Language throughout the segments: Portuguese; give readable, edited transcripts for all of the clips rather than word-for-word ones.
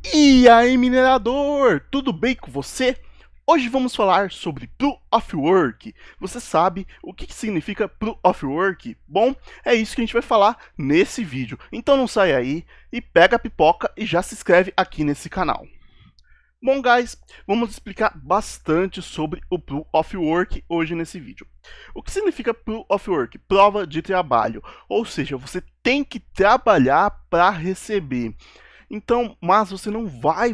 E aí, minerador, tudo bem com você? Hoje vamos falar sobre Proof of Work. Você sabe o que significa Proof of Work? Bom, é isso que a gente vai falar nesse vídeo. Então não sai aí e pega a pipoca e já se inscreve aqui nesse canal. Bom, guys, vamos explicar bastante sobre o Proof of Work hoje nesse vídeo. O que significa Proof of Work? Prova de trabalho. Ou seja, você tem que trabalhar para receber. Então, mas você não vai,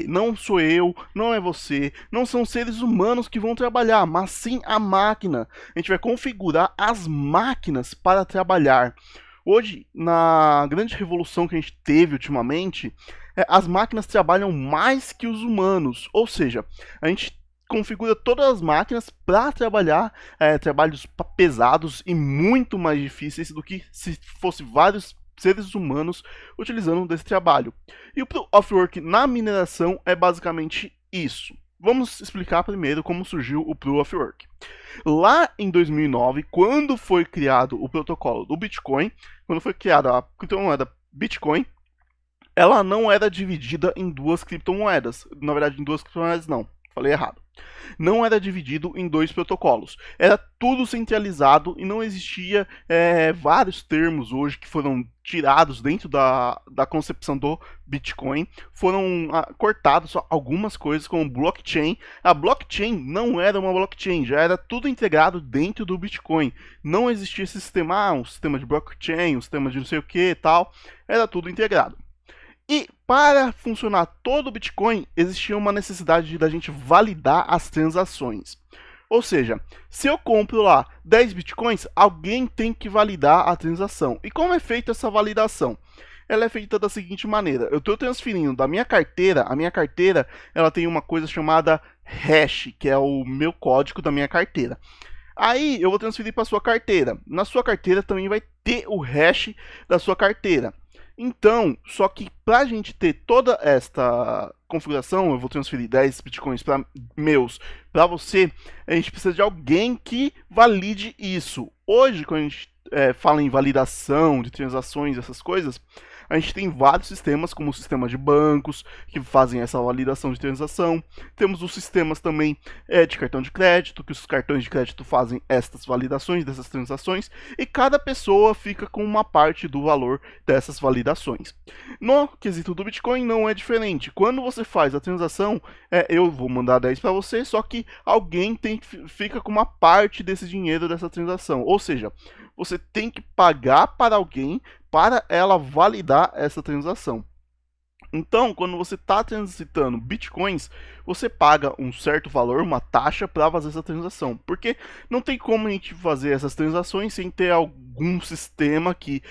não sou eu, não é você, não são seres humanos que vão trabalhar, mas sim a máquina. A gente vai configurar as máquinas para trabalhar. Hoje, na grande revolução que a gente teve ultimamente, as máquinas trabalham mais que os humanos, ou seja, a gente configura todas as máquinas para trabalhar trabalhos pesados e muito mais difíceis do que se fosse vários seres humanos utilizando desse trabalho. E o Proof of Work na mineração é basicamente isso. Vamos explicar primeiro como surgiu o Proof of Work. Lá em 2009, quando foi criado o protocolo do Bitcoin, quando foi criada a criptomoeda Bitcoin, ela não era dividida em duas criptomoedas. Na verdade, em duas criptomoedas não. Falei errado. Não era dividido em dois protocolos. Era tudo centralizado e não existia vários termos hoje que foram tirados dentro da concepção do Bitcoin. Foram cortados só algumas coisas como blockchain. A blockchain não era uma blockchain, já era tudo integrado dentro do Bitcoin. Não existia esse sistema, um sistema de blockchain, um sistema de não sei o que e tal. Era tudo integrado. E para funcionar todo o Bitcoin, existia uma necessidade da gente validar as transações. Ou seja, se eu compro lá 10 Bitcoins, alguém tem que validar a transação. E como é feita essa validação? Ela é feita da seguinte maneira: eu estou transferindo da minha carteira, a minha carteira ela tem uma coisa chamada hash, que é o meu código da minha carteira. Aí eu vou transferir para sua carteira. Na sua carteira também vai ter o hash da sua carteira. Então, só que para a gente ter toda esta configuração, eu vou transferir 10 bitcoins meus para você, a gente precisa de alguém que valide isso. Hoje, quando a gente fala em validação de transações, essas coisas, a gente tem vários sistemas, como o sistema de bancos, que fazem essa validação de transação. Temos os sistemas também de cartão de crédito, que os cartões de crédito fazem estas validações dessas transações, e cada pessoa fica com uma parte do valor dessas validações. No quesito do Bitcoin não é diferente. Quando você faz a transação, eu vou mandar 10 para você, só que alguém fica com uma parte desse dinheiro dessa transação. Ou seja, você tem que pagar para alguém para ela validar essa transação. Então, quando você está transitando bitcoins, você paga um certo valor, uma taxa para fazer essa transação. Porque não tem como a gente fazer essas transações sem ter algum sistema que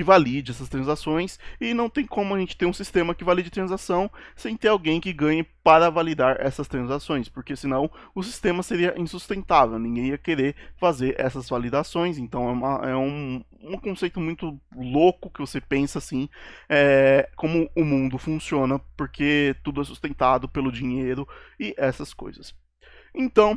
valide essas transações, e não tem como a gente ter um sistema que valide transação sem ter alguém que ganhe para validar essas transações, porque senão o sistema seria insustentável, ninguém ia querer fazer essas validações. Então é um conceito muito louco que você pensa assim, como o mundo funciona, porque tudo é sustentado pelo dinheiro e essas coisas. Então,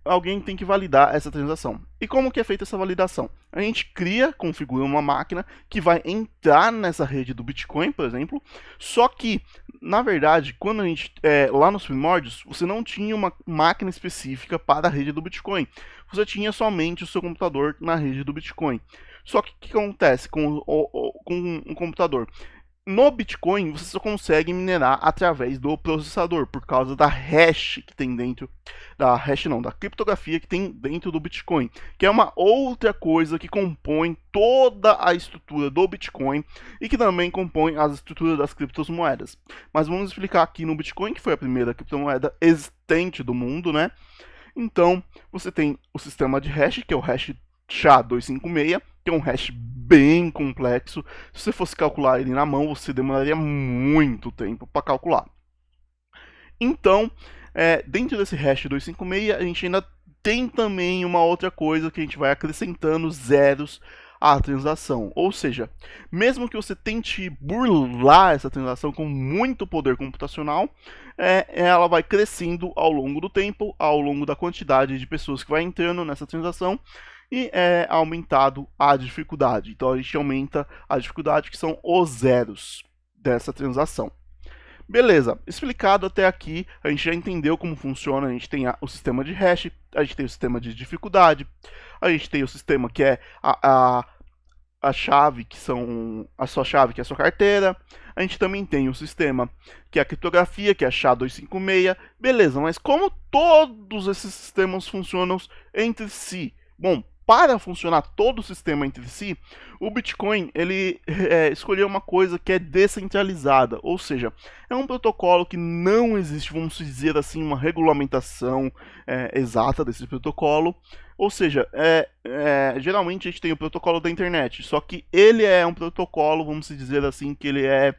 alguém tem que validar essa transação. E como que é feita essa validação? A gente configura uma máquina que vai entrar nessa rede do Bitcoin, por exemplo, só que, na verdade, quando a gente, lá nos primórdios, você não tinha uma máquina específica para a rede do Bitcoin. Você tinha somente o seu computador na rede do Bitcoin. Só que o que acontece com um computador? No Bitcoin, você só consegue minerar através do processador, por causa da hash que tem dentro, da criptografia que tem dentro do Bitcoin, que é uma outra coisa que compõe toda a estrutura do Bitcoin e que também compõe as estruturas das criptomoedas. Mas vamos explicar aqui no Bitcoin, que foi a primeira criptomoeda existente do mundo, né? Então, você tem o sistema de hash, que é o hash SHA-256, que é um hash bem complexo. Se você fosse calcular ele na mão, você demoraria muito tempo para calcular. Então, dentro desse hash 256, a gente ainda tem também uma outra coisa que a gente vai acrescentando zeros à transação. Ou seja, mesmo que você tente burlar essa transação com muito poder computacional, ela vai crescendo ao longo do tempo, ao longo da quantidade de pessoas que vai entrando nessa transação, e é aumentado a dificuldade. Então a gente aumenta a dificuldade, que são os zeros. dessa transação. Beleza, explicado até aqui, a gente já entendeu como funciona, a gente tem o sistema de hash, a gente tem o sistema de dificuldade, a gente tem o sistema que é a chave, que são a sua chave, que é a sua carteira, a gente também tem o sistema que é a criptografia, que é a SHA-256, beleza, mas como todos esses sistemas funcionam entre si? Bom, para funcionar todo o sistema entre si, o Bitcoin ele escolheu uma coisa que é descentralizada, ou seja, é um protocolo que não existe, vamos dizer assim, uma regulamentação exata desse protocolo. Ou seja, geralmente a gente tem o protocolo da internet, só que ele é um protocolo, vamos dizer assim, que ele é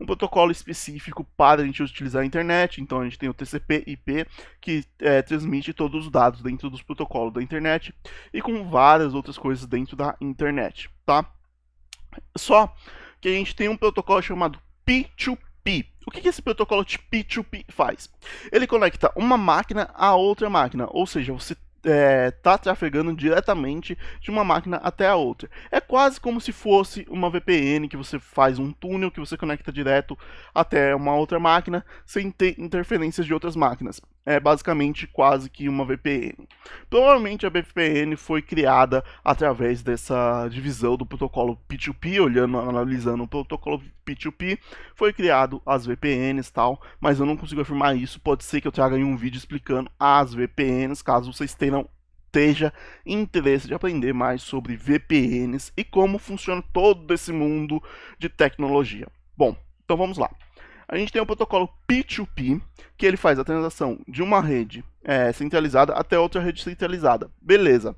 um protocolo específico para a gente utilizar a internet. Então a gente tem o TCP/IP, que transmite todos os dados dentro dos protocolos da internet, e com várias outras coisas dentro da internet, tá? Só que a gente tem um protocolo chamado P2P. O que esse protocolo de P2P faz? Ele conecta uma máquina a outra máquina, ou seja, você está trafegando diretamente de uma máquina até a outra. É quase como se fosse uma VPN, que você faz um túnel que você conecta direto até uma outra máquina sem ter interferências de outras máquinas. É basicamente quase que uma VPN. Provavelmente a VPN foi criada através dessa divisão do protocolo P2P, analisando o protocolo P2P, foi criado as VPNs e tal, mas eu não consigo afirmar isso. Pode ser que eu traga em um vídeo explicando as VPNs, caso vocês tenham interesse de aprender mais sobre VPNs e como funciona todo esse mundo de tecnologia. Bom, então vamos lá. A gente tem o protocolo P2P, que ele faz a transação de uma rede centralizada até outra rede centralizada. Beleza.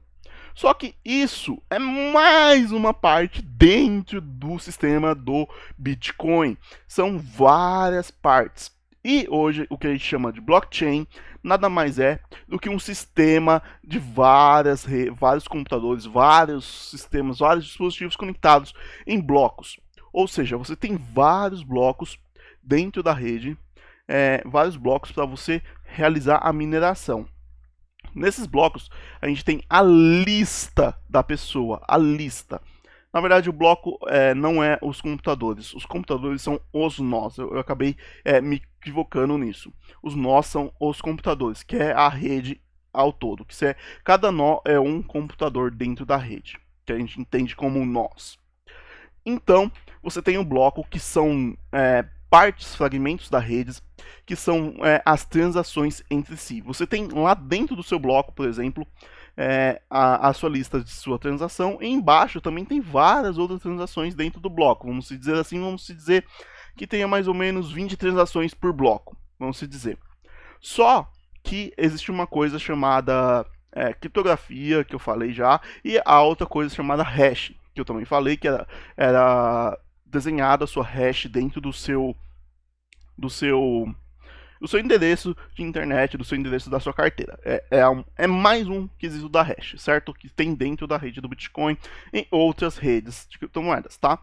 Só que isso é mais uma parte dentro do sistema do Bitcoin. São várias partes. E hoje o que a gente chama de blockchain nada mais é do que um sistema de vários computadores, vários sistemas, vários dispositivos conectados em blocos. Ou seja, você tem vários blocos dentro da rede, vários blocos para você realizar a mineração. Nesses blocos, a gente tem a lista da pessoa, a lista. Na verdade, o bloco não é os computadores são os nós. Eu acabei me equivocando nisso. Os nós são os computadores, que é a rede ao todo. Cada nó é um computador dentro da rede, que a gente entende como nós. Então, você tem um bloco que são partes, fragmentos da rede, que são as transações entre si. Você tem lá dentro do seu bloco, por exemplo, a sua lista de sua transação, e embaixo também tem várias outras transações dentro do bloco. Vamos dizer assim, vamos dizer que tenha mais ou menos 20 transações por bloco, vamos dizer. Só que existe uma coisa chamada criptografia, que eu falei já, e a outra coisa chamada hash, que eu também falei, que era desenhada a sua hash dentro do seu endereço de internet, do seu endereço da sua carteira. É mais um quesito da hash, certo? Que tem dentro da rede do Bitcoin em outras redes de criptomoedas, tá?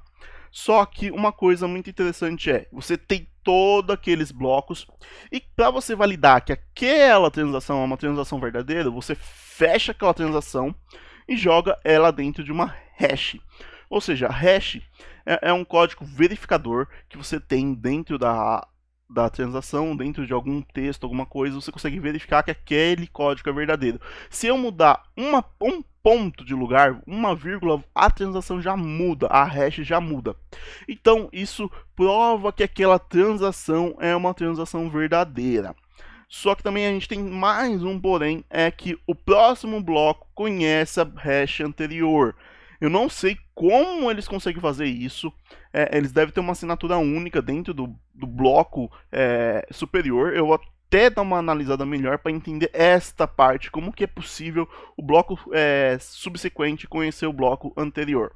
Só que uma coisa muito interessante você tem todos aqueles blocos, e para você validar que aquela transação é uma transação verdadeira, você fecha aquela transação e joga ela dentro de uma hash. Ou seja, hash é um código verificador que você tem dentro da transação, dentro de algum texto, alguma coisa, você consegue verificar que aquele código é verdadeiro. Se eu mudar um ponto de lugar, uma vírgula, a transação já muda, a hash já muda. Então isso prova que aquela transação é uma transação verdadeira. Só que também a gente tem mais um porém, é que o próximo bloco conhece a hash anterior. Eu não sei como eles conseguem fazer isso. Eles devem ter uma assinatura única dentro do bloco superior. Eu vou até dar uma analisada melhor para entender esta parte, como que é possível o bloco subsequente conhecer o bloco anterior.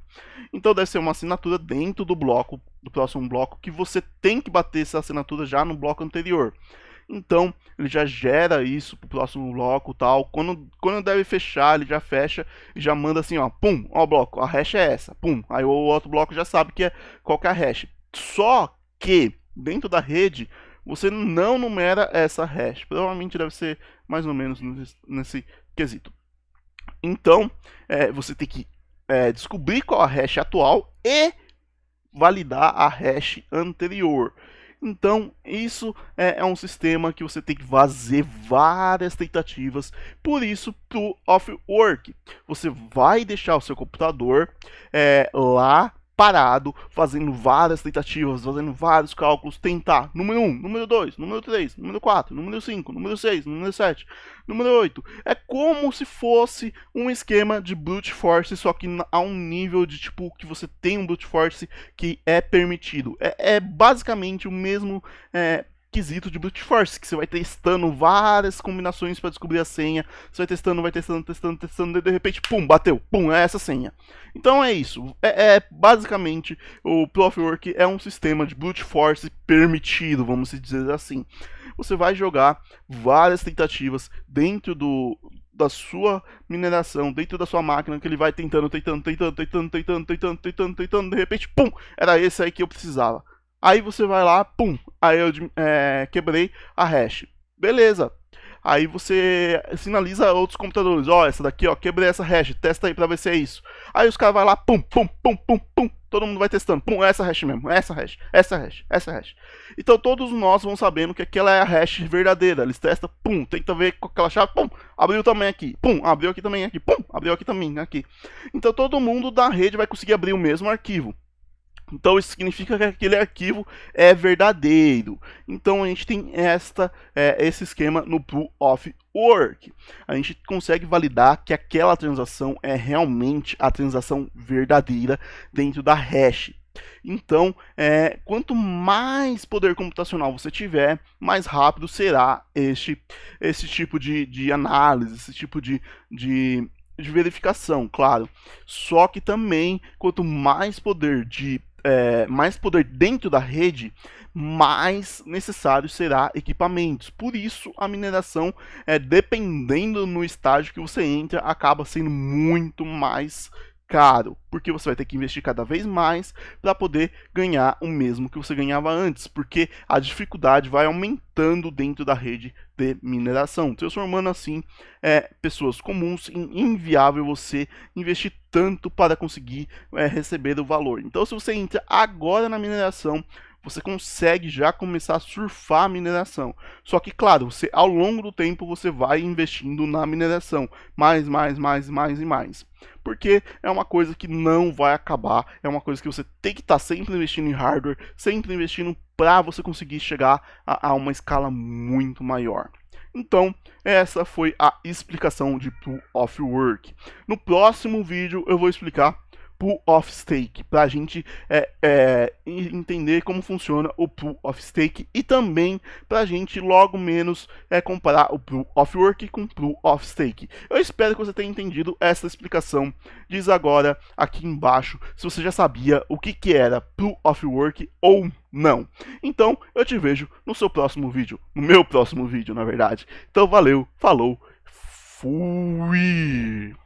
Então deve ser uma assinatura dentro do bloco, do próximo bloco, que você tem que bater essa assinatura já no bloco anterior. Então ele já gera isso pro próximo bloco tal. Quando deve fechar, ele já fecha e já manda assim, ó, pum, ó o bloco, a hash é essa, pum. Aí o outro bloco já sabe qual que é a hash. Só que dentro da rede você não numera essa hash. Provavelmente deve ser mais ou menos nesse quesito. Então você tem que descobrir qual a hash atual e validar a hash anterior. Então, isso é um sistema que você tem que fazer várias tentativas, por isso, Proof of Work. Você vai deixar o seu computador lá parado, fazendo várias tentativas, fazendo vários cálculos, tentar número 1, número 2, número 3, número 4, número 5, número 6, número 7, número 8. É como se fosse um esquema de brute force, só que a um nível de tipo que você tem um brute force que é permitido. É basicamente o mesmo quesito de brute force, que você vai testando várias combinações para descobrir a senha, você vai testando, e de repente, pum, bateu, pum, é essa senha. Então é isso, basicamente o Proof of Work é um sistema de brute force permitido, vamos dizer assim. Você vai jogar várias tentativas dentro da sua mineração, dentro da sua máquina, que ele vai tentando, de repente, pum, era esse aí que eu precisava. Aí você vai lá, pum, aí eu quebrei a hash. Beleza. Aí você sinaliza outros computadores, ó, essa daqui, ó, quebrei essa hash, testa aí pra ver se é isso. Aí os caras vão lá, pum, pum, pum, pum, pum, todo mundo vai testando, pum, essa hash mesmo, essa hash, essa hash, essa hash. Então todos nós vão sabendo que aquela é a hash verdadeira, eles testam, pum, tenta ver com aquela chave, pum, abriu também aqui, pum, abriu aqui também aqui, pum, abriu aqui também aqui. Então todo mundo da rede vai conseguir abrir o mesmo arquivo. Então isso significa que aquele arquivo é verdadeiro. Então a gente tem esse esquema no Proof of Work. A gente consegue validar que aquela transação é realmente a transação verdadeira dentro da hash. Então, quanto mais poder computacional você tiver, mais rápido será esse tipo de análise, esse tipo de verificação, claro. Só que também, quanto mais poder dentro da rede, mais necessário será equipamentos. Por isso, a mineração, dependendo no estágio que você entra, acaba sendo muito mais caro, porque você vai ter que investir cada vez mais para poder ganhar o mesmo que você ganhava antes, porque a dificuldade vai aumentando dentro da rede de mineração, transformando assim pessoas comuns em inviável você investir tanto para conseguir receber o valor. Então, se você entra agora na mineração, você consegue já começar a surfar a mineração. Só que, claro, você ao longo do tempo você vai investindo na mineração, mais e mais. Porque é uma coisa que não vai acabar, é uma coisa que você tem que estar sempre investindo em hardware, sempre investindo para você conseguir chegar a uma escala muito maior. Então, essa foi a explicação de Proof of Work. No próximo vídeo eu vou explicar Proof of Stake, para a gente entender como funciona o Proof of Stake e também para a gente logo menos comparar o Proof of Work com o Proof of Stake. Eu espero que você tenha entendido essa explicação. Diz agora aqui embaixo se você já sabia o que era Proof of Work ou não. Então eu te vejo no seu próximo vídeo, no meu próximo vídeo, na verdade. Então valeu, falou, fui!